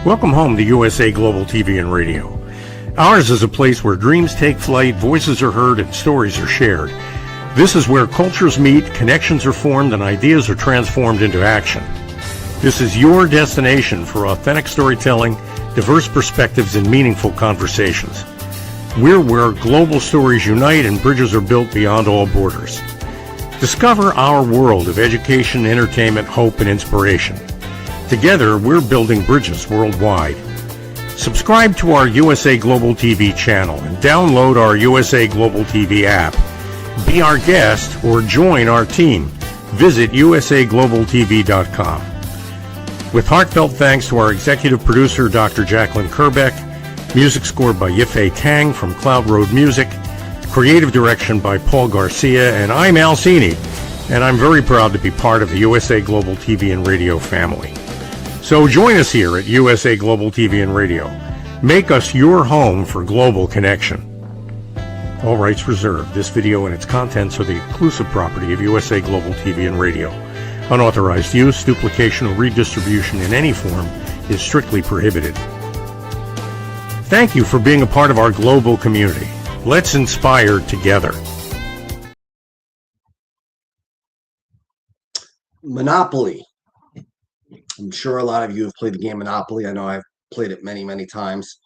Welcome home to USA Global TV and Radio. Ours is a place where dreams take flight, voices are heard, and stories are shared. This is where cultures meet, connections are formed, and ideas are transformed into action. This is your destination for authentic storytelling, diverse perspectives, and meaningful conversations. We're where global stories unite and bridges are built beyond all borders. Discover our world of education, entertainment, hope, and inspiration. Together, we're building bridges worldwide. Subscribe to our USA Global TV channel and download our USA Global TV app. Be our guest or join our team. Visit usaglobaltv.com. With heartfelt thanks to our executive producer, Dr. Jacqueline Kerbeck, music scored by Yifei Tang from Cloud Road Music, creative direction by Paul Garcia, and I'm Al Cini, and I'm very proud to be part of the USA Global TV and Radio family. So join us here at USA Global TV and Radio. Make us your home for global connection. All rights reserved. This video and its contents are the exclusive property of USA Global TV and Radio. Unauthorized use, duplication, or redistribution in any form is strictly prohibited. Thank you for being a part of our global community. Let's inspire together. Monopoly. I'm sure a lot of you have played the game Monopoly. I know I've played it many, many times.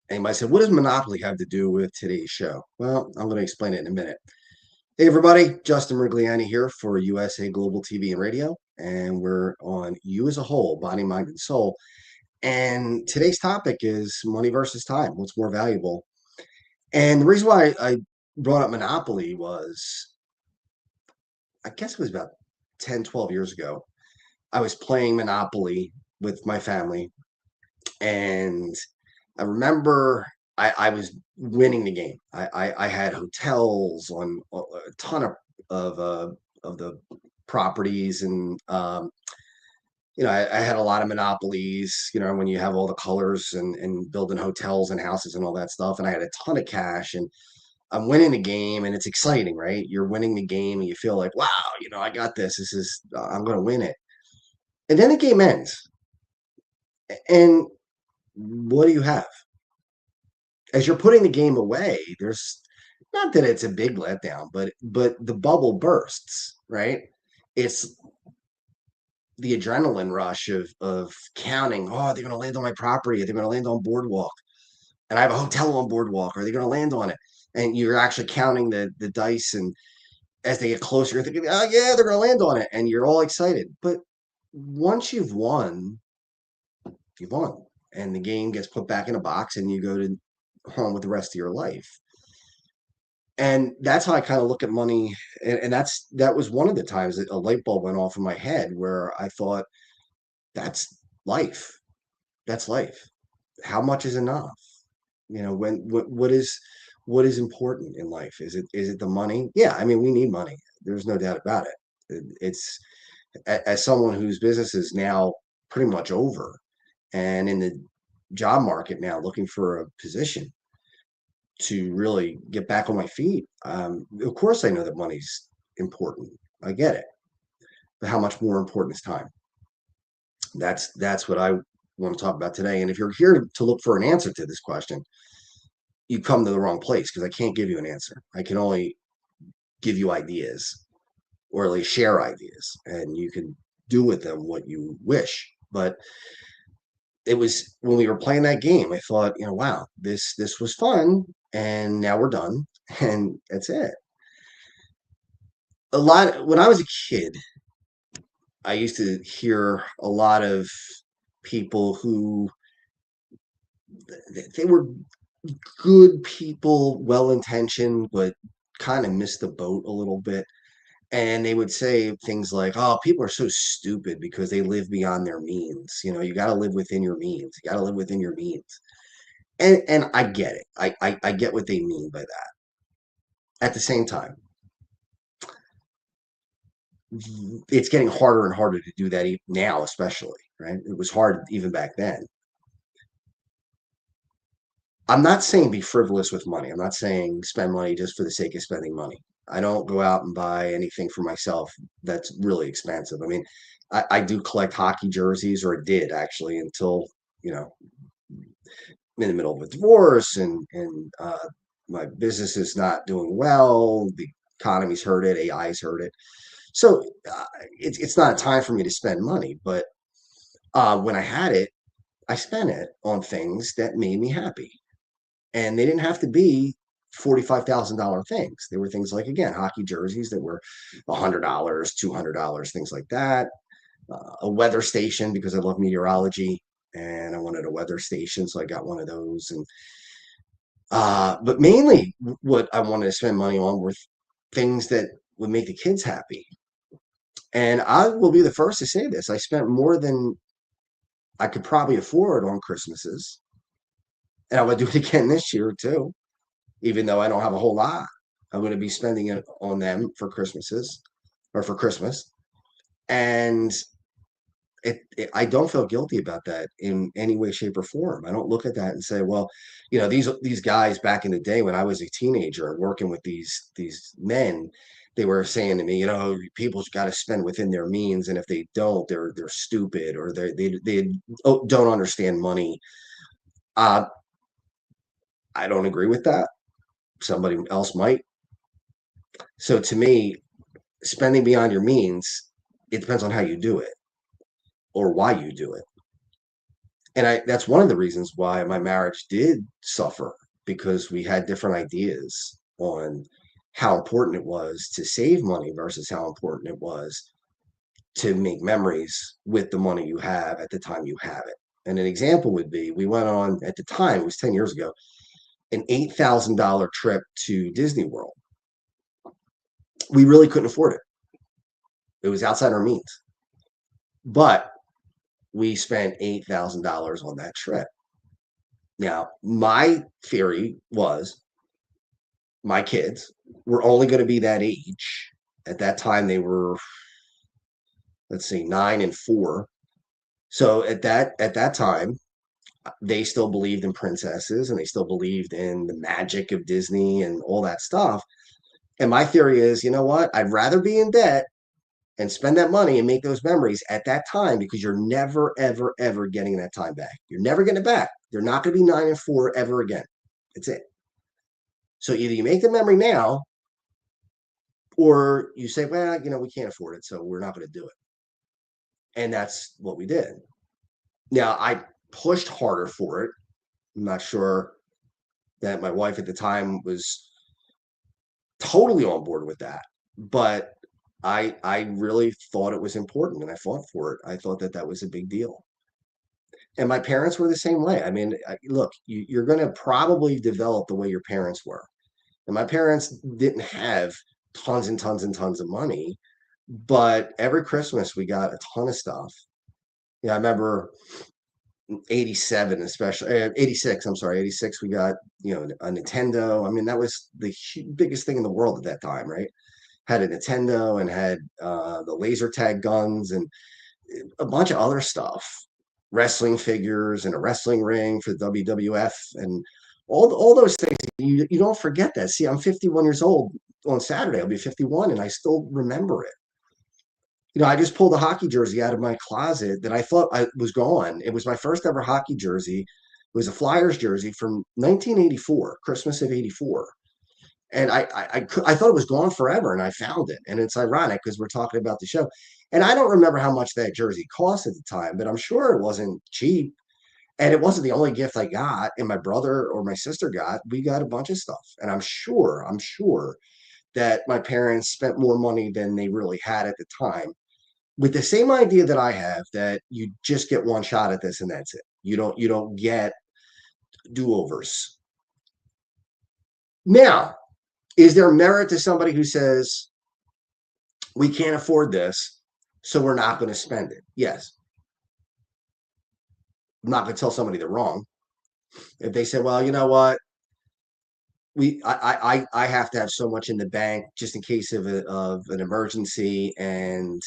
Anybody said, what does Monopoly have to do with today's show? Well, I'm going to explain it in a minute. Hey, everybody. Justin Mirigliani here for USA Global TV and Radio. And we're on You as a Whole, Body, Mind, and Soul. And today's topic is money versus time. What's more valuable? And the reason why I brought up Monopoly was, I guess it was about 10, 12 years ago. I was playing Monopoly with my family, and I remember I was winning the game. I had hotels on a ton of the properties, and I had a lot of monopolies. When you have all the colors and building hotels and houses and all that stuff, and I had a ton of cash, and I'm winning the game, and it's exciting, right? You're winning the game, and you feel like, wow, I got this. I'm going to win it. And then the game ends. And what do you have? As you're putting the game away, there's not that it's a big letdown, but the bubble bursts, right? It's the adrenaline rush of counting, oh, they're going to land on my property, they're going to land on Boardwalk, and I have a hotel on Boardwalk, are they going to land on it? And you're actually counting the dice, and as they get closer, you're thinking, oh yeah, they're going to land on it, and you're all excited. But once you've won, and the game gets put back in a box, and you go to home with the rest of your life. And that's how I kind of look at money. And that was one of the times that a light bulb went off in my head where I thought, that's life. That's life. How much is enough? What is important in life? Is it the money? Yeah, I mean, we need money. There's no doubt about it. It's as someone whose business is now pretty much over and in the job market now looking for a position to really get back on my feet. Of course, I know that money's important. I get it. But how much more important is time? That's what I want to talk about today. And if you're here to look for an answer to this question, you come to the wrong place, because I can't give you an answer. I can only give you ideas, or at least share ideas, and you can do with them what you wish. But it was when we were playing that game, I thought, wow, this was fun, and now we're done, and that's it. When I was a kid, I used to hear a lot of people who they were good people, well-intentioned, but kind of missed the boat a little bit. And they would say things like, oh, people are so stupid because they live beyond their means. You got to live within your means. You got to live within your means. And I get it. I get what they mean by that. At the same time, it's getting harder and harder to do that now, especially, right? It was hard even back then. I'm not saying be frivolous with money. I'm not saying spend money just for the sake of spending money. I don't go out and buy anything for myself that's really expensive. I mean, I do collect hockey jerseys, or did actually, until in the middle of a divorce, and my business is not doing well. The economy's hurt it. AI's hurt it. So it's not a time for me to spend money. But when I had it, I spent it on things that made me happy, and they didn't have to be $45,000 things. They were things like, again, hockey jerseys that were $100, $200, things like that. A weather station, because I love meteorology and I wanted a weather station, so I got one of those. And but mainly what I wanted to spend money on were things that would make the kids happy. And I will be the first to say this. I spent more than I could probably afford on Christmases. And I would do it again this year too, even though I don't have a whole lot. I'm going to be spending it on them for Christmases or for Christmas. And I don't feel guilty about that in any way, shape, or form. I don't look at that and say, well, these guys back in the day when I was a teenager and working with these men, they were saying to me, people's got to spend within their means, and if they don't, they're stupid, or they don't understand money. I don't agree with that. Somebody else might. So to me, spending beyond your means, it depends on how you do it or why you do it. And that's one of the reasons why my marriage did suffer, because we had different ideas on how important it was to save money versus how important it was to make memories with the money you have at the time you have it. And an example would be, we went on, at the time, it was 10 years ago, an $8,000 trip to Disney World. We really couldn't afford it. It was outside our means. But we spent $8,000 on that trip. Now, my theory was my kids were only going to be that age. At that time, they were, let's see, 9 and 4. So at that time, they still believed in princesses, and they still believed in the magic of Disney and all that stuff. And my theory is, you know what? I'd rather be in debt and spend that money and make those memories at that time, because you're never, ever, ever getting that time back. You're never getting it back. They're not going to be 9 and 4 ever again. That's it. So either you make the memory now, or you say, well, we can't afford it, so we're not going to do it. And that's what we did. Now, I pushed harder for it. I'm not sure that my wife at the time was totally on board with that, but I really thought it was important, and I fought for it. I thought that was a big deal. And my parents were the same way. I mean, look, you're going to probably develop the way your parents were. And my parents didn't have tons and tons and tons of money, but every Christmas we got a ton of stuff. Yeah, I remember 87, especially 86. I'm sorry, 86. We got a Nintendo. I mean, that was the biggest thing in the world at that time, right? Had a Nintendo and had the laser tag guns and a bunch of other stuff, wrestling figures and a wrestling ring for the WWF and all those things. You don't forget that. See, I'm 51 years old on Saturday. I'll be 51, and I still remember it. I just pulled a hockey jersey out of my closet that I thought I was gone. It was my first ever hockey jersey. It was a Flyers jersey from 1984, Christmas of '84. And I thought it was gone forever, and I found it. And it's ironic because we're talking about the show. And I don't remember how much that jersey cost at the time, but I'm sure it wasn't cheap. And it wasn't the only gift I got, and my brother or my sister got. We got a bunch of stuff. And I'm sure that my parents spent more money than they really had at the time, with the same idea that I have, that you just get one shot at this and that's it. You don't get do-overs. Now, is there merit to somebody who says, we can't afford this, so we're not going to spend it? Yes. I'm not going to tell somebody they're wrong. If they say, well, you know what? I have to have so much in the bank just in case of an emergency, and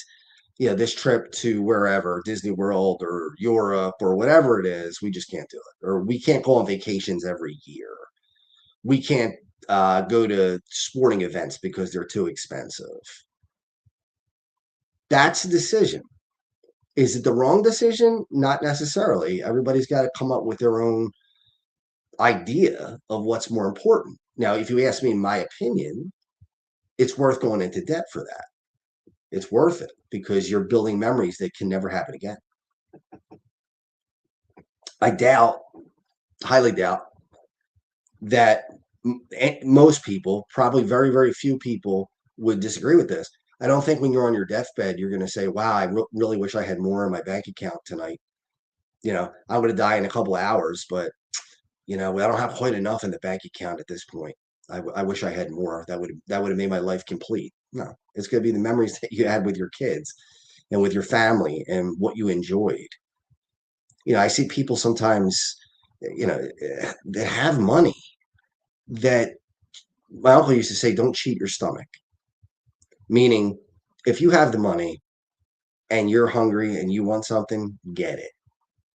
this trip to wherever, Disney World or Europe or whatever it is, we just can't do it. Or we can't go on vacations every year. We can't go to sporting events because they're too expensive. That's a decision. Is it the wrong decision? Not necessarily. Everybody's got to come up with their own idea of what's more important. Now, if you ask me my opinion, it's worth going into debt for that. It's worth it because you're building memories that can never happen again. I doubt, highly doubt, that most people, probably very, very few people, would disagree with this. I don't think when you're on your deathbed, you're going to say, wow, I really wish I had more in my bank account tonight. I'm going to die in a couple of hours, but, I don't have quite enough in the bank account at this point. I wish I had more. That would have made my life complete. No, it's going to be the memories that you had with your kids and with your family and what you enjoyed. I see people sometimes, that have money that my uncle used to say, don't cheat your stomach. Meaning, if you have the money and you're hungry and you want something, get it.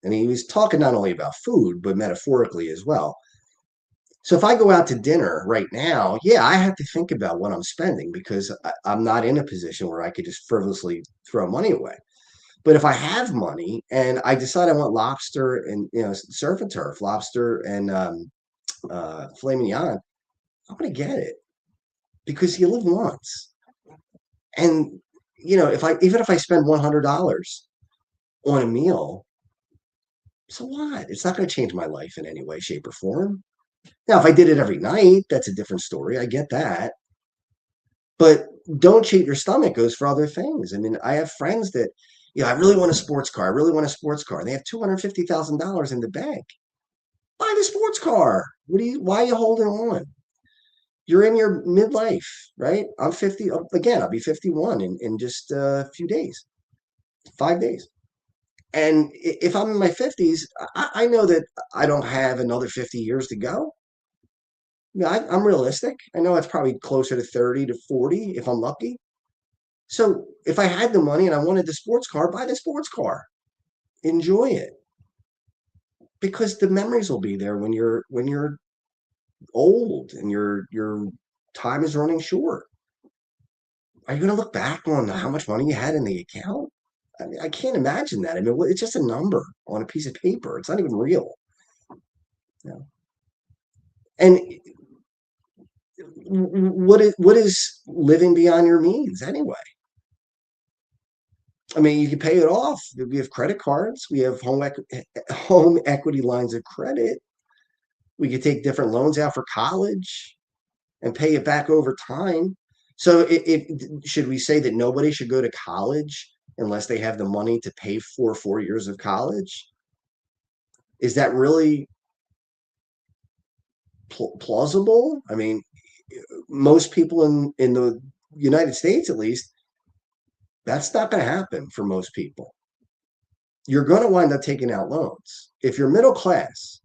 And he was talking not only about food, but metaphorically as well. So if I go out to dinner right now, yeah, I have to think about what I'm spending because I'm not in a position where I could just frivolously throw money away. But if I have money and I decide I want lobster and surf and turf, lobster and filet mignon, I'm gonna get it because you live once. And if I spend $100 on a meal, so what? It's not going to change my life in any way, shape, or form. Now, if I did it every night, that's a different story. I get that. But don't cheat your stomach goes for other things. I mean, I have friends that, I really want a sports car. I really want a sports car. And they have $250,000 in the bank. Buy the sports car. Why are you holding on? You're in your midlife, right? I'm 50. Again, I'll be 51 in just a few days, 5 days. And if I'm in my 50s, I know that I don't have another 50 years to go. I'm realistic. I know it's probably closer to 30 to 40 if I'm lucky. So if I had the money and I wanted the sports car, buy the sports car. Enjoy it. Because the memories will be there when you're old and your time is running short. Are you going to look back on how much money you had in the account? I mean, I can't imagine that. I mean, it's just a number on a piece of paper. It's not even real. And what is living beyond your means anyway? I mean, you can pay it off. We have credit cards. We have home equity lines of credit. We could take different loans out for college and pay it back over time. So should we say that nobody should go to college unless they have the money to pay for 4 years of college? Is that really plausible? I mean, most people in the United States, at least, that's not going to happen for most people. You're going to wind up taking out loans. If you're middle class,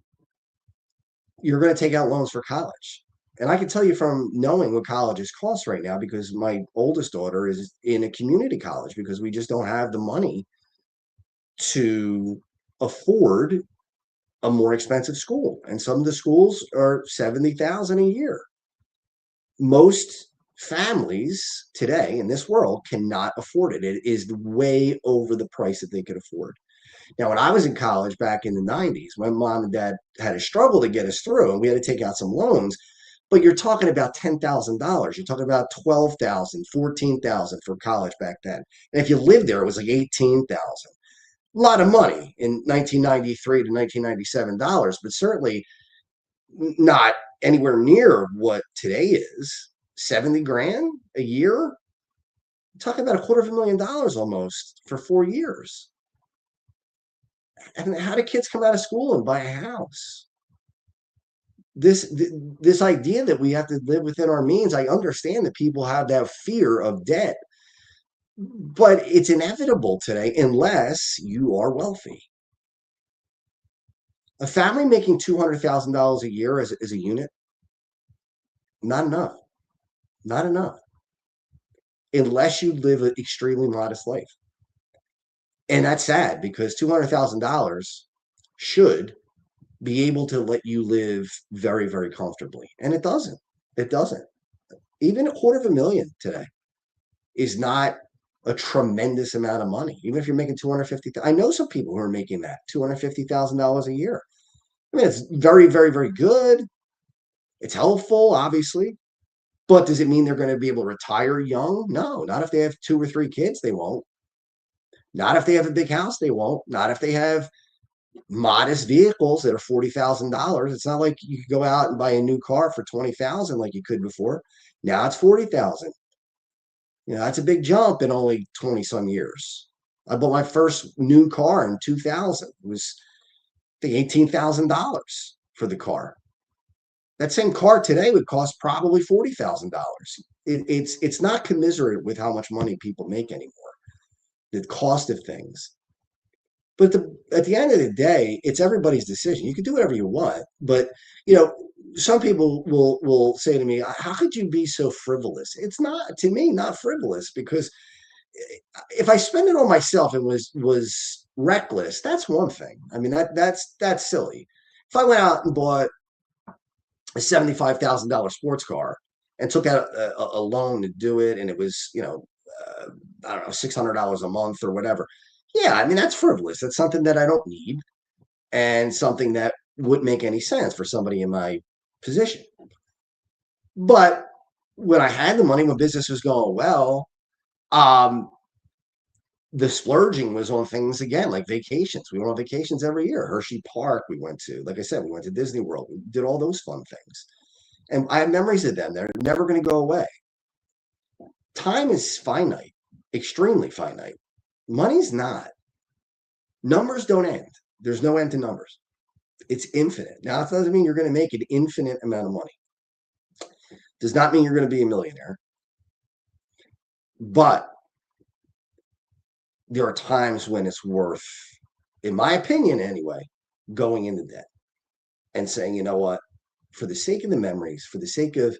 you're going to take out loans for college. And I can tell you from knowing what colleges cost right now, because my oldest daughter is in a community college because we just don't have the money to afford a more expensive school. And some of the schools are $70,000 a year. Most families today in this world cannot afford it. It is way over the price that they could afford. Now, when I was in college back in the 90s, my mom and dad had a struggle to get us through, and we had to take out some loans. But you're talking about $10,000. You're talking about $12,000, $14,000 for college back then. And if you lived there, it was like $18,000. A lot of money in 1993 to 1997 dollars, but certainly not anywhere near what today is. 70 grand a year. Talking about $250,000 almost for 4 years. And how do kids come out of school and buy a house? This idea that we have to live within our means, I understand that people have that fear of debt, but it's inevitable today unless you are wealthy. A family making $200,000 a year as a unit, not enough. Not enough. Unless you live an extremely modest life. And that's sad because $200,000 should be able to let you live very, very comfortably. And it doesn't. It doesn't. Even $250,000 today is not a tremendous amount of money. Even if you're making 250, I know some people who are making that $250,000 a year. I mean, it's very, very, very good. It's helpful, obviously. But does it mean they're going to be able to retire young? No, not if they have 2 or 3 kids, they won't. Not if they have a big house, they won't. Not if they have modest vehicles that are $40,000. It's not like you could go out and buy a new car for 20,000 like you could before. Now it's 40,000. That's a big jump in only 20 some years. I bought my first new car in 2000. It was, I think, $18,000 for the car. That same car today would cost probably $40,000. It's not commiserate with how much money people make anymore. The cost of things. But at the end of the day, it's everybody's decision. You can do whatever you want, but some people will say to me, "How could you be so frivolous?" It's not, to me, not frivolous, because if I spend it on myself and was reckless, that's one thing. I mean, that's silly. If I went out and bought a $75,000 sports car and took out a loan to do it, and it was I don't know, $600 a month or whatever. Yeah, I mean, that's frivolous. That's something that I don't need, and something that wouldn't make any sense for somebody in my position. But when I had the money, when business was going well, um, the splurging was on things again, like vacations. We went on vacations every year. Hershey Park, we went to. Like I said, we went to Disney World. We did all those fun things. And I have memories of them. They're never going to go away. Time is finite, extremely finite. Money's not. Numbers don't end. There's no end to numbers. It's infinite. Now, it doesn't mean you're going to make an infinite amount of money. Does not mean you're going to be a millionaire. But there are times when it's worth, in my opinion anyway, going into debt and saying, you know what, for the sake of the memories, for the sake of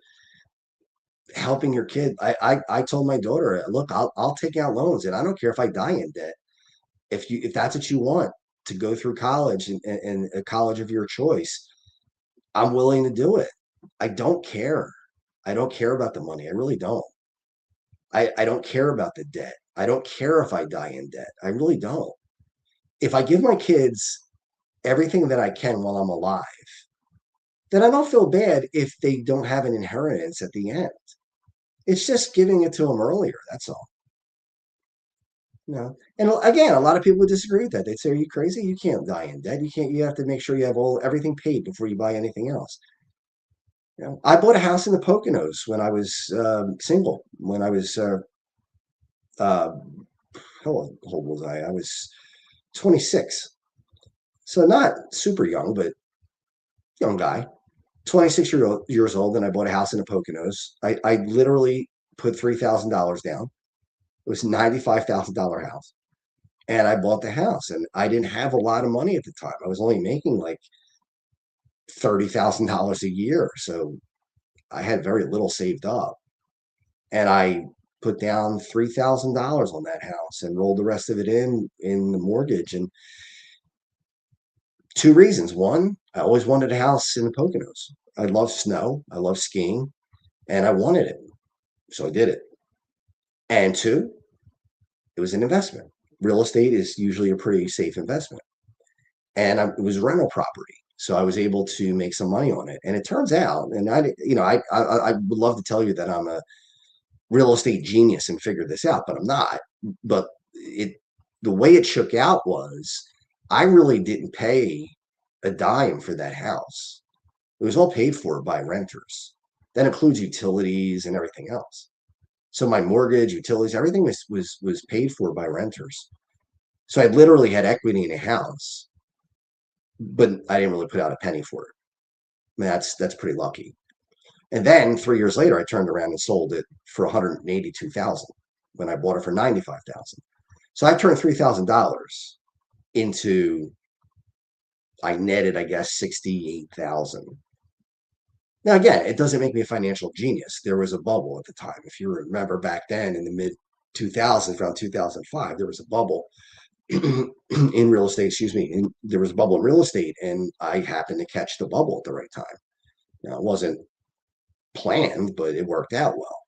helping your kid, I told my daughter, look, I'll take out loans, and I don't care if I die in debt. If that's what you want, to go through college and a college of your choice, I'm willing to do it. I don't care. I don't care about the money. I really don't. I don't care about the debt. I don't care if I die in debt. I really don't. If I give my kids everything that I can while I'm alive, then I don't feel bad if they don't have an inheritance at the end. It's just giving it to them earlier. That's all. And again, a lot of people would disagree with that. They'd say, "Are you crazy? You can't die in debt. You can't. You have to make sure you have everything paid before you buy anything else." I bought a house in the Poconos when I was single. When I was uh, how old was I? I was 26, so not super young, but young guy. 26 years old, and I bought a house in the Poconos. I literally put $3,000 down. It was a $95,000 house. And I bought the house, and I didn't have a lot of money at the time. I was only making like $30,000 a year. So I had very little saved up. And I put down $3,000 on that house and rolled the rest of it in the mortgage. And two reasons. One, I always wanted a house in the Poconos. I love snow. I love skiing, and I wanted it. So I did it. And two, it was an investment. Real estate is usually a pretty safe investment. And it was rental property. So I was able to make some money on it. And it turns out, and I would love to tell you that I'm a real estate genius and figured this out, but I'm not. But the way it shook out was I really didn't pay a dime for that house. It was all paid for by renters. That includes utilities and everything else. So my mortgage, utilities, everything was paid for by renters. So I literally had equity in a house, but I didn't really put out a penny for it. I mean, that's pretty lucky. And then 3 years later, I turned around and sold it for 182,000 when I bought it for 95,000. So I turned $3,000 into, I netted, I guess, 68,000. Now, again, it doesn't make me a financial genius. There was a bubble at the time. If you remember back then in the mid 2000s, around 2005, there was a bubble in real estate, excuse me. And there was a bubble in real estate, and I happened to catch the bubble at the right time. Now, it wasn't planned, but it worked out well.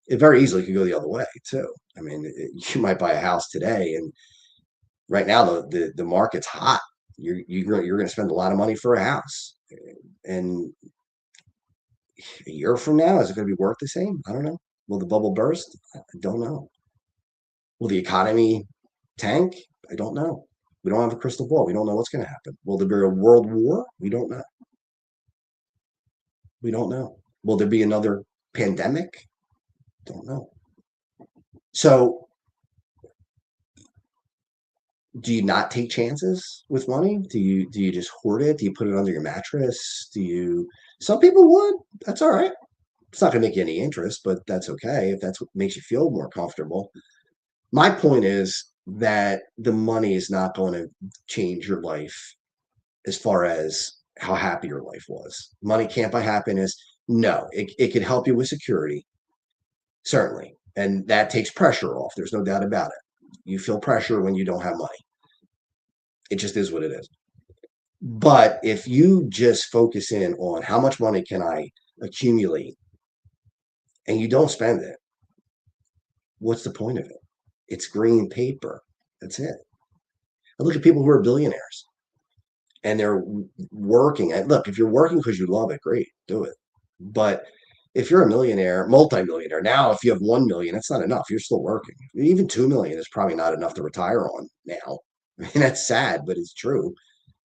It very easily could go the other way too. I mean, you might buy a house today, and right now the market's hot. You're going to spend a lot of money for a house, and a year from now, is it going to be worth the same? I don't know. Will the bubble burst? I don't know. Will the economy tank? I don't know. We don't have a crystal ball. We don't know what's going to happen. Will there be a world war? We don't know. We don't know. Will there be another pandemic? Don't know. So, do you not take chances with money? Do you just hoard it? Do you put it under your mattress? Do you? Some people would. That's all right. It's not going to make you any interest, but that's okay if that's what makes you feel more comfortable. My point is that the money is not going to change your life as far as how happy your life was. Money can't buy happiness. No, it could help you with security, certainly. And that takes pressure off. There's no doubt about it. You feel pressure when you don't have money. It just is what it is. But if you just focus in on how much money can I accumulate and you don't spend it, what's the point of it? It's green paper. That's it. I look at people who are billionaires and they're working. And look, if you're working because you love it, great, do it. But if you're a millionaire, multimillionaire, now if you have 1 million, that's not enough. You're still working. Even 2 million is probably not enough to retire on now. I mean, that's sad, but it's true.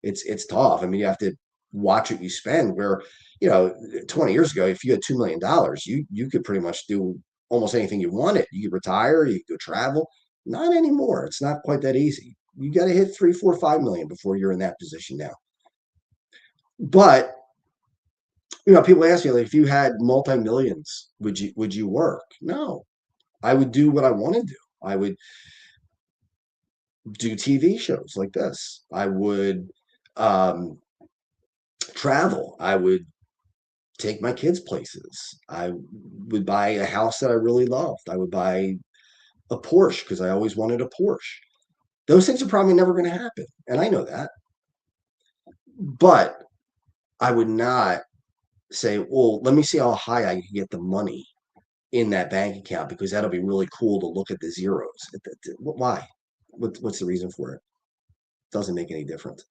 It's tough. I mean, you have to watch what you spend. Where, 20 years ago, if you had $2 million, you could pretty much do almost anything you wanted. You could retire, you could go travel. Not anymore. It's not quite that easy. You got to hit 3, 4, 5 million before you're in that position now. But people ask me, like, if you had multi-millions, would you work? No, I would do what I want to do. I would do TV shows like this. I would um, travel. I would take my kids places. I would buy a house that I really loved. I would buy a Porsche because I always wanted a Porsche. Those things are probably never going to happen, and I know that. But I would not say, well, let me see how high I can get the money in that bank account because that'll be really cool to look at the zeros. Why? What's the reason for it? Doesn't make any difference.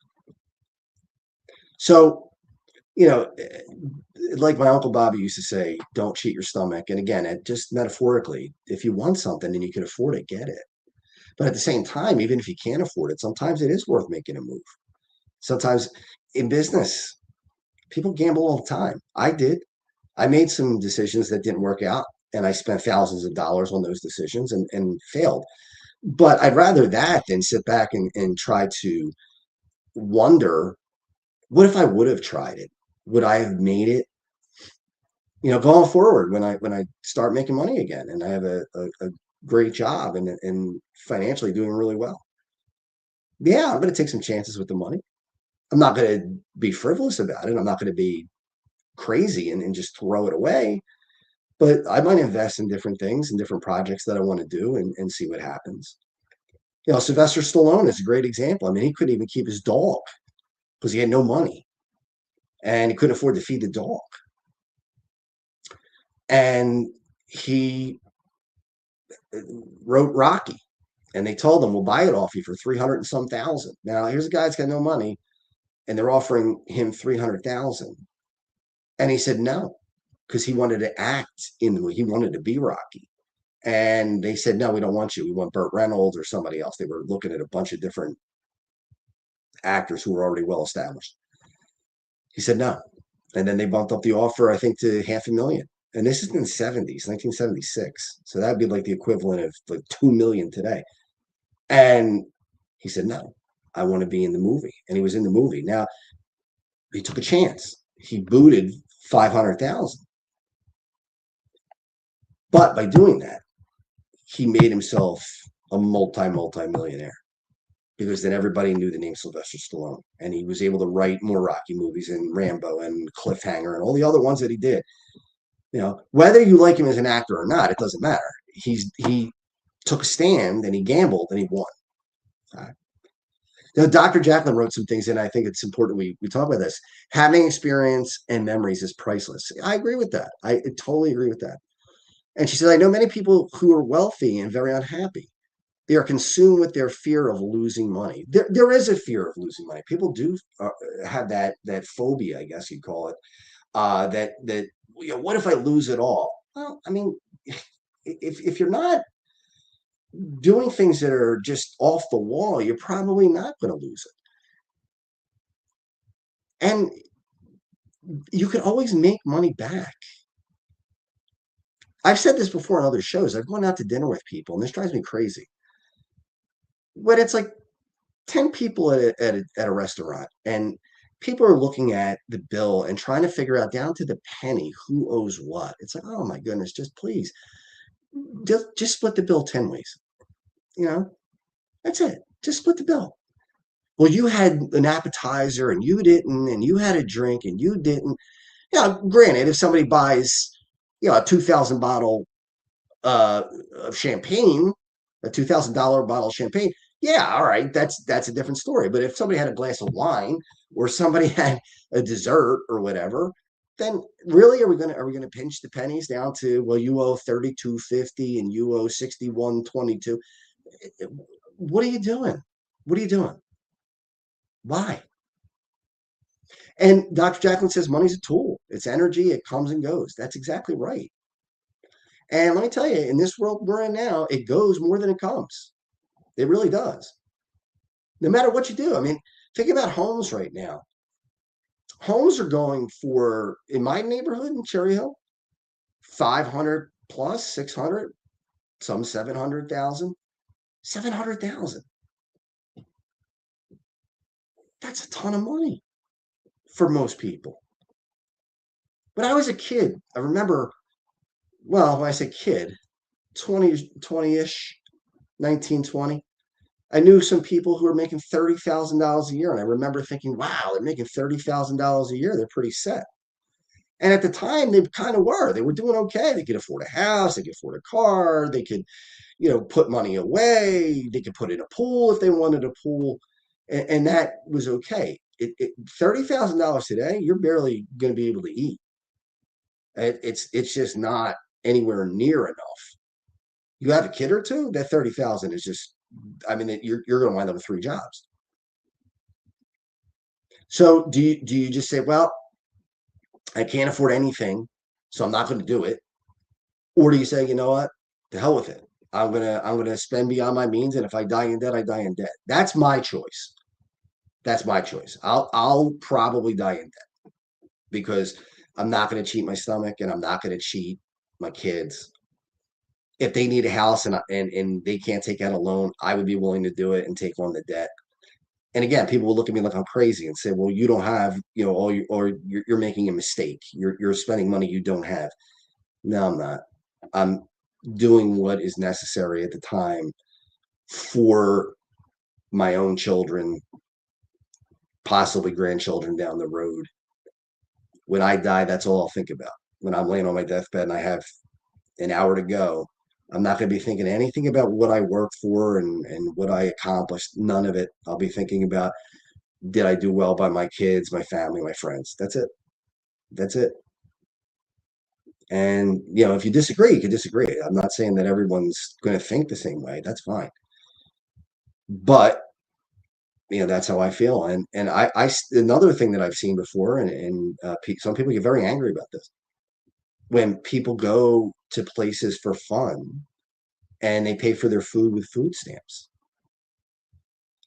So, like my Uncle Bobby used to say, don't cheat your stomach. And again, it just metaphorically, if you want something and you can afford it, get it. But at the same time, even if you can't afford it, sometimes it is worth making a move. Sometimes in business, people gamble all the time. I did. I made some decisions that didn't work out, and I spent thousands of dollars on those decisions and failed. But I'd rather that than sit back and try to wonder, what if I would have tried it? Would I have made it? Going forward when I start making money again and I have a great job and financially doing really well. Yeah, I'm going to take some chances with the money. I'm not going to be frivolous about it. I'm not going to be crazy and just throw it away. But I might invest in different things and different projects that I want to do and see what happens. Sylvester Stallone is a great example. I mean, he couldn't even keep his dog because he had no money and he couldn't afford to feed the dog. And he wrote Rocky, and they told him, we'll buy it off you for 300 and some thousand. Now, here's a guy that's got no money, and they're offering him 300,000. And he said no, because he wanted to act in the movie. He wanted to be Rocky. And they said, no, we don't want you. We want Burt Reynolds or somebody else. They were looking at a bunch of different actors who were already well established. He said no. And then they bumped up the offer, I think, to 500,000. And this is in the 70s, 1976. So that'd be like the equivalent of like 2 million today. And he said, no, I want to be in the movie. And he was in the movie. Now, he took a chance. He booted 500,000. But by doing that, he made himself a multi-millionaire because then everybody knew the name Sylvester Stallone. And he was able to write more Rocky movies and Rambo and Cliffhanger and all the other ones that he did. Whether you like him as an actor or not, it doesn't matter. He took a stand and he gambled and he won. Right. Dr. Jacqueline wrote some things, and I think it's important we talk about this. Having experience and memories is priceless. I agree with that. I totally agree with that. And she said, I know many people who are wealthy and very unhappy. They are consumed with their fear of losing money. There is a fear of losing money. People do have that phobia, I guess you'd call it. That what if I lose it all? Well, I mean, if you're not doing things that are just off the wall, you're probably not going to lose it. And you can always make money back. I've said this before on other shows. I've gone out to dinner with people, and this drives me crazy. But it's like 10 people at a restaurant, and people are looking at the bill and trying to figure out down to the penny who owes what. It's like, oh my goodness, just please, just split the bill 10 ways. You know, that's it. Just split the bill. Well, you had an appetizer and you didn't, and you had a drink and you didn't. Yeah, granted, if somebody buys, a 2,000 bottle of champagne, a $2,000 bottle of champagne, yeah, all right, that's a different story. But if somebody had a glass of wine or somebody had a dessert or whatever, then really are we gonna pinch the pennies down to, well, you owe 32.50 and you owe 61.22? What are you doing? What are you doing? Why? And Dr. Jacqueline says money's a tool. It's energy. It comes and goes. That's exactly right. And let me tell you, in this world we're in now, it goes more than it comes. It really does. No matter what you do. I mean, think about homes right now. Homes are going for, in my neighborhood in Cherry Hill, 500 plus, 600, some 700,000. 700,000. That's a ton of money for most people. When I was a kid, I remember, well, when I say kid, 20-ish, 1920. I knew some people who were making $30,000 a year, and I remember thinking, wow, they're making $30,000 a year. They're pretty set. And at the time, they kind of were. They were doing okay. They could afford a house. They could afford a car. They could, put money away. They could put in a pool if they wanted a pool, and that was okay. $30,000 today, you're barely going to be able to eat. It's just not anywhere near enough. You have a kid or two, that 30,000 is just, I mean, you're going to wind up with 3 jobs. So do you just say, well, I can't afford anything, so I'm not going to do it? Or do you say, you know what, to hell with it. I'm gonna spend beyond my means, and if I die in debt, I die in debt. That's my choice. That's my choice. I'll probably die in debt because I'm not going to cheat my stomach, and I'm not going to cheat my kids. If they need a house and they can't take out a loan, I would be willing to do it and take on the debt. And again, people will look at me like I'm crazy and say, "Well, you don't have, all you, or you're making a mistake. You're spending money you don't have." No, I'm not. I'm doing what is necessary at the time for my own children, possibly grandchildren down the road. When I die, that's all I'll think about. When I'm laying on my deathbed and I have an hour to go, I'm not going to be thinking anything about what I worked for and what I accomplished. None of it. I'll be thinking about, did I do well by my kids, my family, my friends? That's it. That's it. And, if you disagree, you can disagree. I'm not saying that everyone's going to think the same way. That's fine. But, that's how I feel. And another thing that I've seen before, and some people get very angry about this, when people go to places for fun and they pay for their food with food stamps.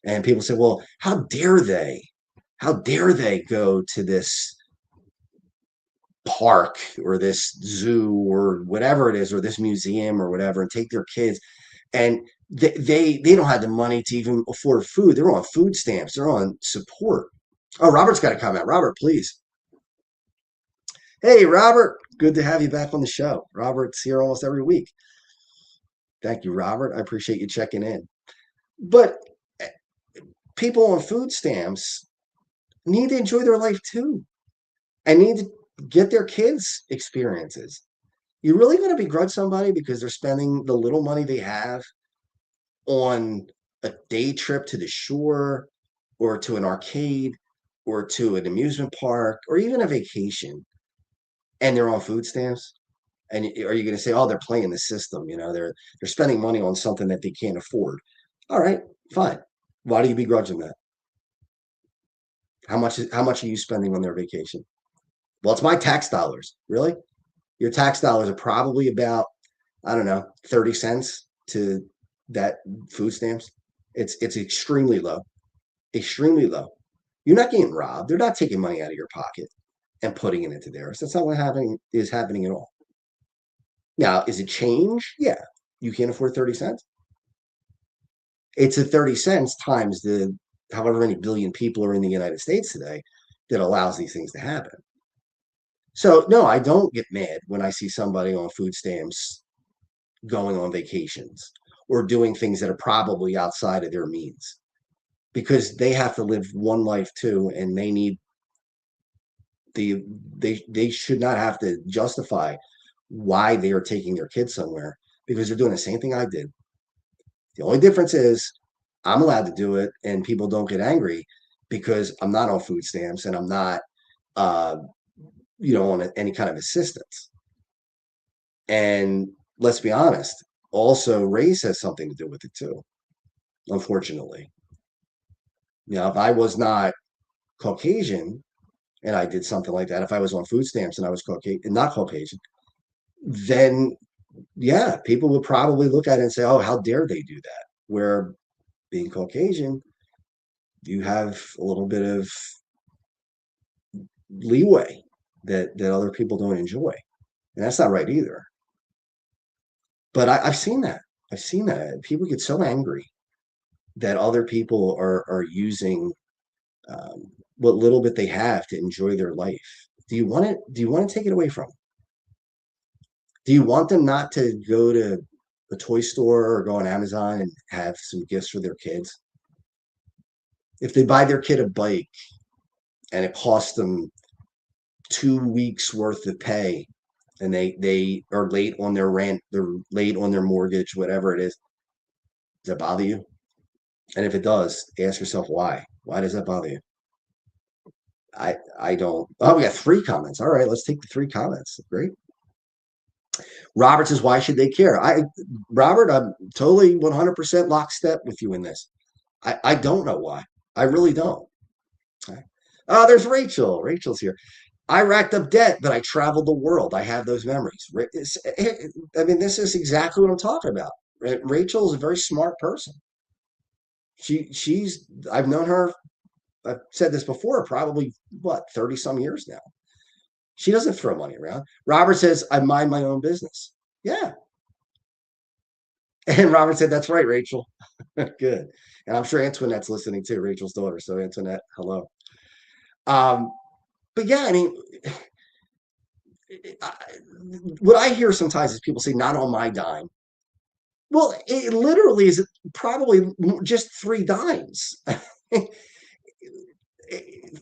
And people say, well, how dare they? How dare they go to this park or this zoo or whatever it is, or this museum or whatever, and take their kids, and they don't have the money to even afford food. They're on food stamps. They're on support. Oh, Robert's got a comment. Robert, please. Hey, Robert. Good to have you back on the show. Robert's here almost every week. Thank you, Robert. I appreciate you checking in. But people on food stamps need to enjoy their life too, and need to get their kids experiences. You're really going to begrudge somebody because they're spending the little money they have on a day trip to the shore or to an arcade or to an amusement park or even a vacation, and they're on food stamps? And are you going to say, oh, they're playing the system? They're spending money on something that they can't afford. All right, fine. Why do you begrudge them that? How much are you spending on their vacation? Well, it's my tax dollars. Really? Your tax dollars are probably about, I don't know, 30 cents to that food stamps. It's extremely low. Extremely low. You're not getting robbed. They're not taking money out of your pocket and putting it into theirs. That's not what is happening at all. Now, is it change? Yeah. You can't afford 30 cents. It's a 30 cents times the however many billion people are in the United States today that allows these things to happen. So no, I don't get mad when I see somebody on food stamps going on vacations or doing things that are probably outside of their means because they have to live one life too, and they should not have to justify why they are taking their kids somewhere because they're doing the same thing I did. The only difference is I'm allowed to do it and people don't get angry because I'm not on food stamps and I'm not uh on any kind of assistance. And let's be honest, also race has something to do with it too, unfortunately. If I was not Caucasian and I did something like that, if I was on food stamps and I was Caucasian, not Caucasian, then yeah, people would probably look at it and say, "Oh, how dare they do that?" Where being Caucasian, you have a little bit of leeway that other people don't enjoy, and that's not right either. But I've seen that. I've seen that. People get so angry that other people are using what little bit they have to enjoy their life. Do you want it? Do you want to take it away from them? Do you want them not to go to a toy store or go on Amazon and have some gifts for their kids? If they buy their kid a bike and it costs them 2 weeks worth of pay and they are late on their rent, they're late on their mortgage, whatever it is, does that bother you? And if it does, ask yourself why. Why does that bother you? I don't. Oh, we got 3 comments. All right, let's take the 3 comments. Great. Robert says, why should they care? Robert, I'm totally 100% lockstep with you in this. I don't know why. I really don't. Okay. Oh, there's Rachel. Rachel's here. I racked up debt, but I traveled the world. I have those memories. I mean, this is exactly what I'm talking about. Rachel is a very smart person. I've known her, I've said this before, probably what, 30 some years now. She doesn't throw money around. Robert says, I mind my own business. Yeah. And Robert said, that's right, Rachel. Good. And I'm sure Antoinette's listening too, Rachel's daughter. So Antoinette, hello. Um, but yeah, I mean, what I hear sometimes is people say, not on my dime. Well, it literally is probably just 3 dimes.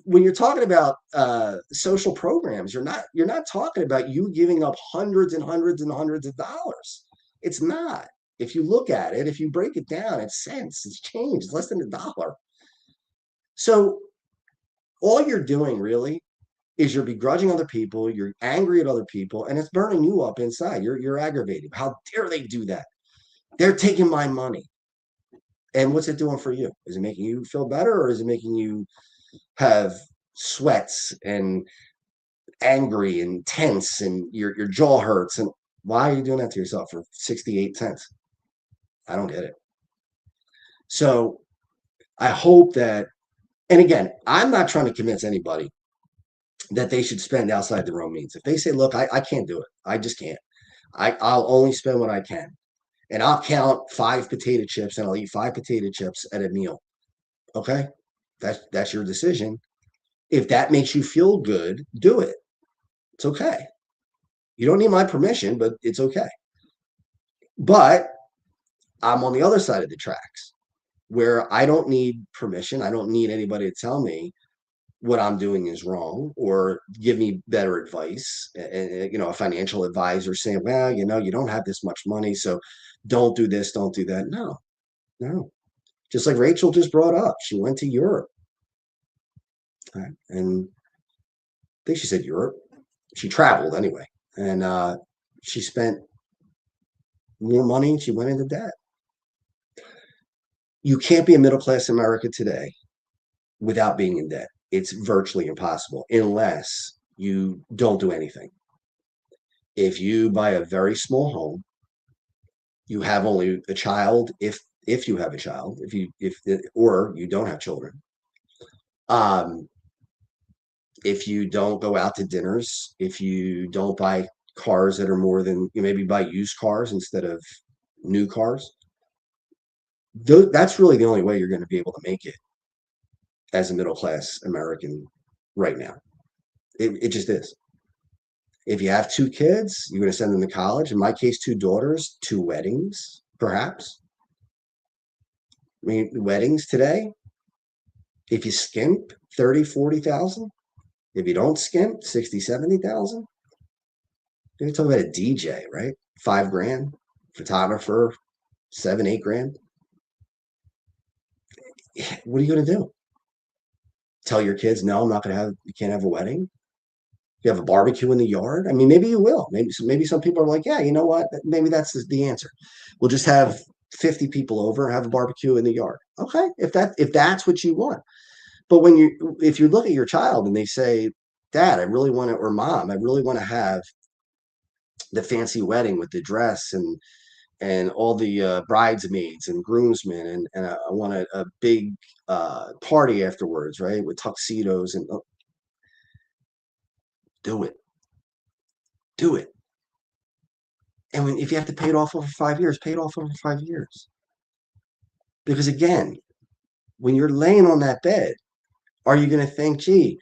When you're talking about social programs, you're not talking about you giving up hundreds and hundreds and hundreds of dollars. It's not. If you look at it, if you break it down, it's cents, it's change, it's less than $1. So all you're doing really is you're begrudging other people, you're angry at other people, and it's burning you up inside. You're aggravated. How dare they do that? They're taking my money. And what's it doing for you? Is it making you feel better, or is it making you have sweats and angry and tense and your jaw hurts? And why are you doing that to yourself for 68 cents? I don't get it. So I hope that, and again, I'm not trying to convince anybody that they should spend outside their own means. If they say, look, I can't do it, I just can't. I'll only spend what I can. And I'll count 5 potato chips and I'll eat 5 potato chips at a meal. Okay. That's your decision. If that makes you feel good, do it. It's okay. You don't need my permission, but it's okay. But I'm on the other side of the tracks where I don't need permission. I don't need anybody to tell me what I'm doing is wrong or give me better advice. And a financial advisor saying, well, you don't have this much money, so don't do this, don't do that. No, no. Just like Rachel just brought up, she went to Europe. And I think she said Europe. She traveled anyway. And She spent more money and she went into debt. You can't be a middle class America today without being in debt. It's virtually impossible unless you don't do anything. If you buy a very small home, you have only a child, if you have a child, if or you don't have children. Um, if you don't go out to dinners, if you don't buy cars that are more than, you maybe buy used cars instead of new cars, that's really the only way you're going to be able to make it as a middle class American right now. It just is. If you have two kids, you're going to send them to college. In my case, two daughters, two weddings, perhaps. I mean, weddings today, if you skimp 30, 40,000, if you don't skimp 60, 70,000, you're talking about a DJ, right? 5 grand, photographer, 7, 8 grand. What are you going to do? Tell your kids, no, I'm not going to have, you can't have a wedding. You have a barbecue in the yard. I mean, maybe you will. Maybe some people are like, yeah, you know what? Maybe that's the answer. We'll just have 50 people over, have a barbecue in the yard. Okay, if that's what you want. But if you look at your child and they say, Dad, I really want to, or Mom, I really want to have the fancy wedding with the dress and all the bridesmaids and groomsmen, and I want a big party afterwards, right, with tuxedos and do it, do it. And if you have to pay it off over 5 years, pay it off over 5 years. Because again, when you're laying on that bed, are you going to think, gee,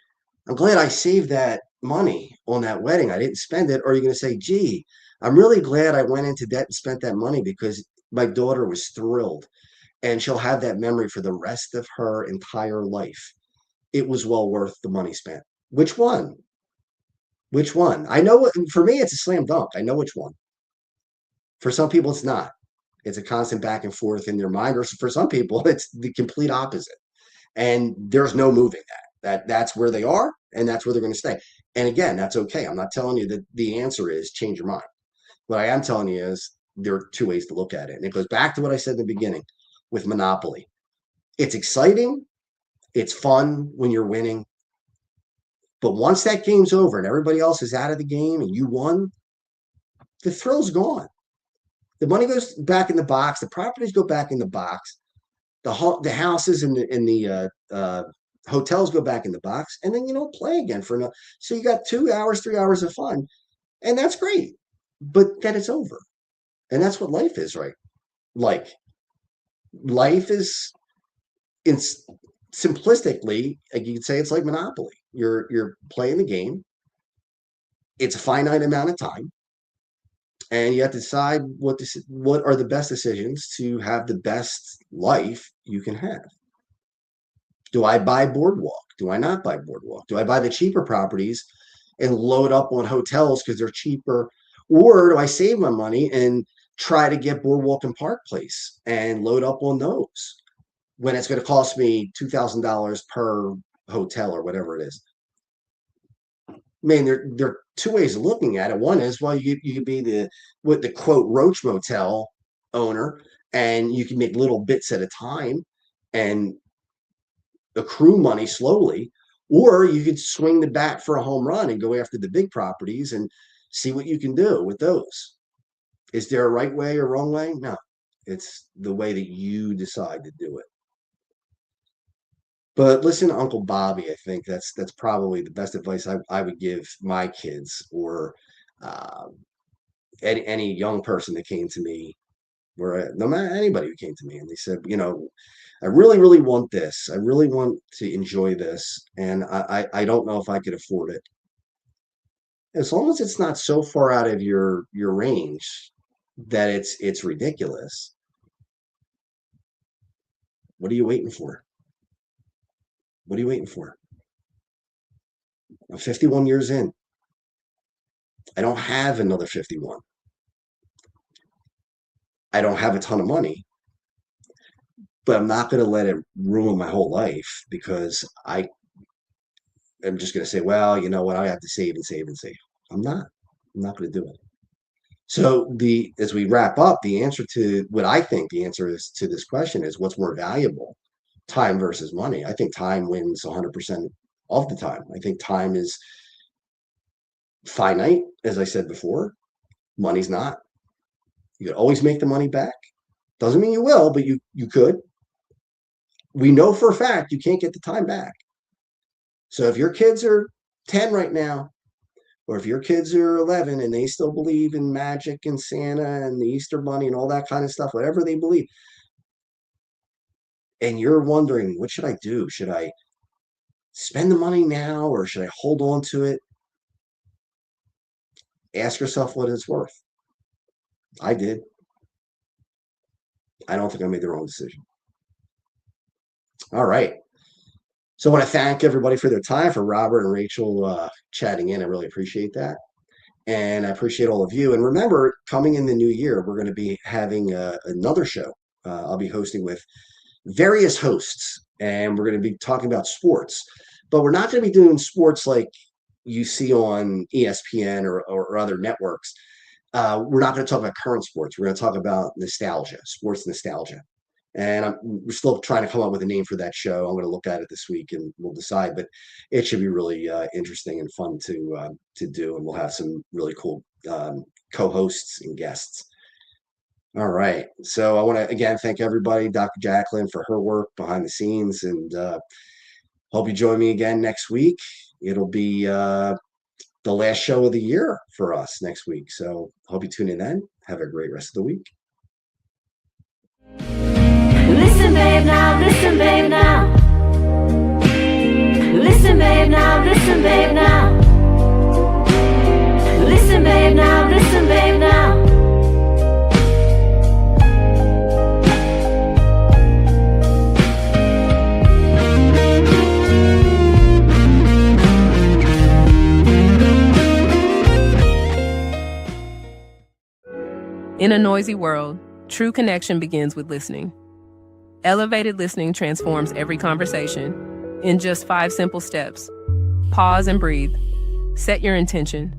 I'm glad I saved that money on that wedding. I didn't spend it. Or are you going to say, gee, I'm really glad I went into debt and spent that money because my daughter was thrilled and she'll have that memory for the rest of her entire life. It was well worth the money spent. Which one? Which one? I know for me, it's a slam dunk. I know which one. For some people, it's not. It's a constant back and forth in their mind. Or for some people, it's the complete opposite. And there's no moving that. That's where they are, and that's where they're going to stay. And again, that's okay. I'm not telling you that the answer is change your mind. What I am telling you is there are two ways to look at it. And it goes back to what I said in the beginning with Monopoly. It's exciting. It's fun when you're winning. But once that game's over and everybody else is out of the game and you won, the thrill's gone. The money goes back in the box. The properties go back in the box. The houses and the hotels go back in the box, and then you don't play again for no. So you got 2 hours, 3 hours of fun, and that's great. But then it's over, and that's what life is, right? Like life is, in simplistically, like you could say, it's like Monopoly. You're playing the game. It's a finite amount of time, and you have to decide what are the best decisions to have the best life you can have. Do I buy Boardwalk? Do I not buy Boardwalk? Do I buy the cheaper properties and load up on hotels because they're cheaper? Or do I save my money and try to get Boardwalk and Park Place and load up on those when it's going to cost me $2,000 per hotel or whatever it is? I mean, there are two ways of looking at it. One is, well, you could be the quote Roach Motel owner, and you can make little bits at a time and accrue money slowly, or you could swing the bat for a home run and go after the big properties and see what you can do with those. Is there a right way or wrong way? No, it's the way that you decide to do it. But listen to Uncle Bobby. I think that's probably the best advice I would give my kids or uh, any young person that came to me, or no matter anybody who came to me and they said, I really, really want this. I really want to enjoy this, and I don't know if I could afford it. As long as it's not so far out of your range that it's ridiculous. What are you waiting for? What are you waiting for? I'm 51 years in. I don't have another 51. I don't have a ton of money, but I'm not going to let it ruin my whole life because I am just going to say, well, you know what? I have to save and save and save. I'm not. I'm not going to do it. So as we wrap up, the answer to what I think the answer is to this question is, what's more valuable, time versus money? I think time wins 100% of the time. I think time is finite, as I said before. Money's not. You could always make the money back. Doesn't mean you will, but you could. We know for a fact you can't get the time back. So if your kids are 10 right now, or if your kids are 11 and they still believe in magic and Santa and the Easter Bunny and all that kind of stuff, whatever they believe, and you're wondering, what should I do? Should I spend the money now or should I hold on to it? Ask yourself what it's worth. I did. I don't think I made the wrong decision. All right. So I want to thank everybody for their time, for Robert and Rachel chatting in. I really appreciate that. And I appreciate all of you. And remember, coming in the new year, we're going to be having another show. I'll be hosting with various hosts, and we're going to be talking about sports. But we're not going to be doing sports like you see on ESPN or other networks. We're not going to talk about current sports. We're going to talk about nostalgia, sports nostalgia. And we're still trying to come up with a name for that show. I'm going to look at it this week and we'll decide. But it should be really interesting and fun to do. And we'll have some really cool co-hosts and guests. All right. So I want to again thank everybody, Dr. Jacqueline, for her work behind the scenes, and hope you join me again next week. It'll be the last show of the year for us next week. So hope you tune in then. Have a great rest of the week. Listen, babe, now, listen, babe, now. Listen, babe, now, listen, babe, now. Listen, babe, now, listen, babe, now. In a noisy world, true connection begins with listening. Elevated listening transforms every conversation in just 5 simple steps. Pause and breathe. Set your intention.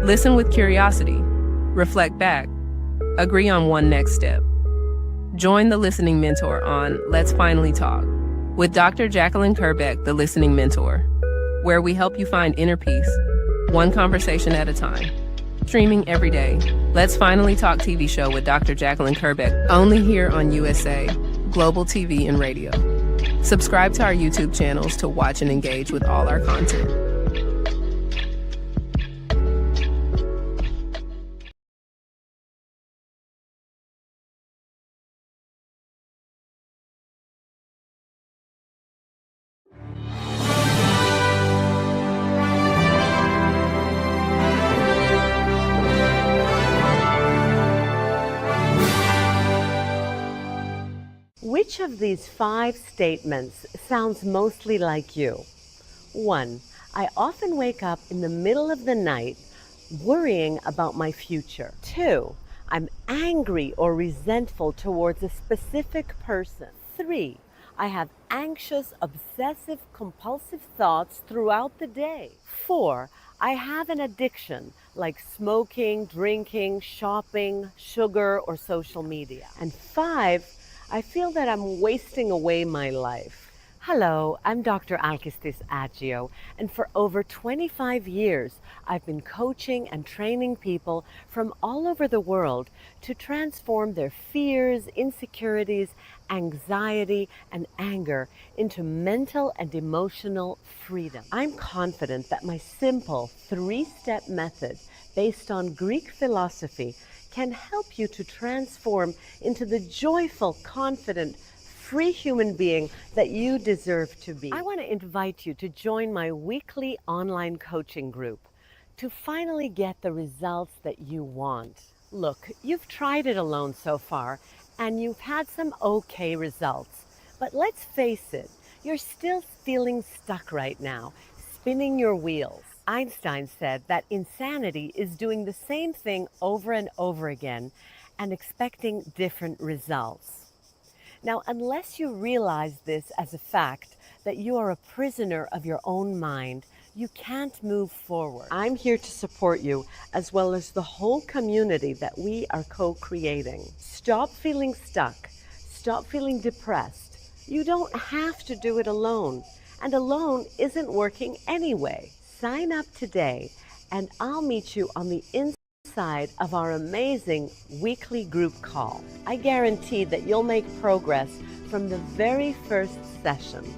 Listen with curiosity. Reflect back. Agree on one next step. Join the Listening Mentor on Let's Finally Talk with Dr. Jacqueline Kerbeck, the Listening Mentor, where we help you find inner peace, one conversation at a time. Streaming every day. Let's Finally Talk TV show with Dr. Jacqueline Kerbeck, only here on USA, Global TV and Radio. Subscribe to our YouTube channels to watch and engage with all our content. Which of these 5 statements sounds mostly like you? 1. I often wake up in the middle of the night worrying about my future. 2. I'm angry or resentful towards a specific person. 3. I have anxious, obsessive, compulsive thoughts throughout the day. 4. I have an addiction like smoking, drinking, shopping, sugar, or social media. And 5, I feel that I'm wasting away my life. Hello, I'm Dr. Alkistis Agio, and for over 25 years, I've been coaching and training people from all over the world to transform their fears, insecurities, anxiety, and anger into mental and emotional freedom. I'm confident that my simple 3-step method based on Greek philosophy can help you to transform into the joyful, confident, free human being that you deserve to be. I want to invite you to join my weekly online coaching group to finally get the results that you want. Look, you've tried it alone so far and you've had some okay results, but let's face it, you're still feeling stuck right now, spinning your wheels. Einstein said that insanity is doing the same thing over and over again and expecting different results. Now, unless you realize this as a fact, that you are a prisoner of your own mind, you can't move forward. I'm here to support you, as well as the whole community that we are co-creating. Stop feeling stuck. Stop feeling depressed. You don't have to do it alone, and alone isn't working anyway. Sign up today, and I'll meet you on the inside of our amazing weekly group call. I guarantee that you'll make progress from the very first session.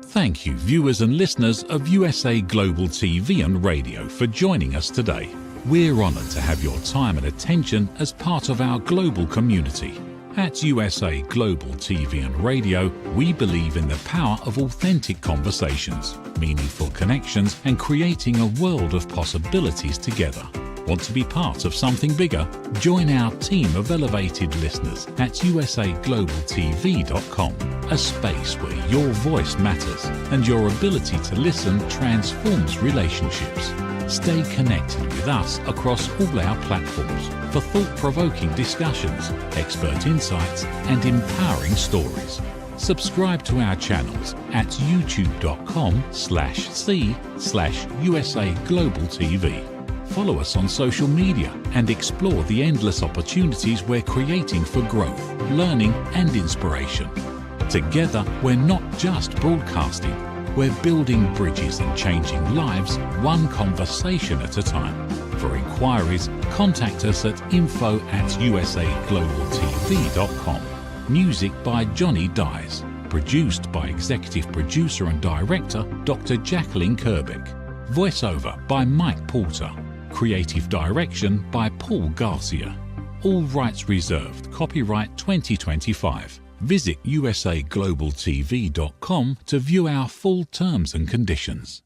Thank you, viewers and listeners of USA Global TV and Radio, for joining us today. We're honoured to have your time and attention as part of our global community. At USA Global TV and Radio, we believe in the power of authentic conversations, meaningful connections, and creating a world of possibilities together. Want to be part of something bigger? Join our team of elevated listeners at usaglobaltv.com, a space where your voice matters and your ability to listen transforms relationships. Stay connected with us across all our platforms for thought-provoking discussions, expert insights, and empowering stories. Subscribe to our channels at youtube.com/c/USAGlobalTV. Follow us on social media and explore the endless opportunities we're creating for growth, learning, and inspiration. Together, we're not just broadcasting, we're building bridges and changing lives one conversation at a time. For inquiries, contact us at info@usaglobaltv.com. Music by Johnny Dyes. Produced by Executive Producer and Director Dr. Jacqueline Kerbeck. Voiceover by Mike Porter. Creative Direction by Paul Garcia. All rights reserved. Copyright 2025. Visit usaglobaltv.com to view our full terms and conditions.